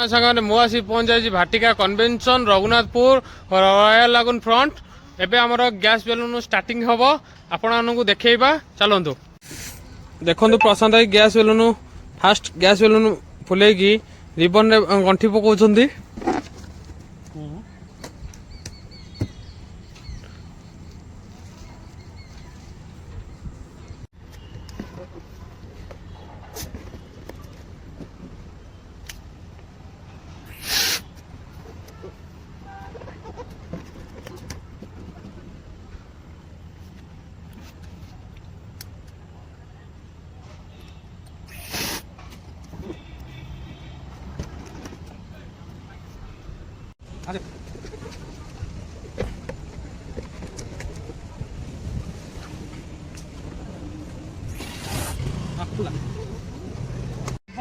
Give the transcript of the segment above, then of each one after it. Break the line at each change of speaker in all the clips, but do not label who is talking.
सागर मु आसी पहुंच जाए भाटिका कन्वेंशन रघुनाथपुर रॉयल लागून फ्रंट एबे हमर गैस बेलून स्टार्टिंग हम आपको देखा चलतु देखु प्रशांत भाई gas balloon fast gas balloon फुलेकी रिबन रे गंठी पकाउछंती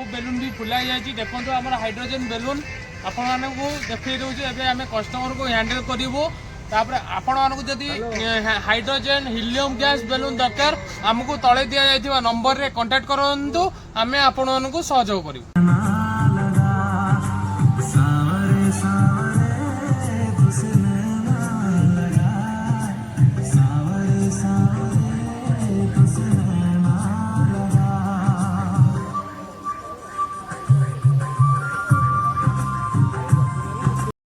बेलून भी फुलाई जाए देखो आम हाइड्रोजेन बेलून आपण देखी दूसरे आम कस्टमर को हैंडल करूँ आपण मानक जदि हाइड्रोजेन हिलियम गैस बेलून दरकार आमको तले दि जाइथिबा नंबर रे कांटेक्ट करंतु आमे आपण मानक सहयोग करिवु।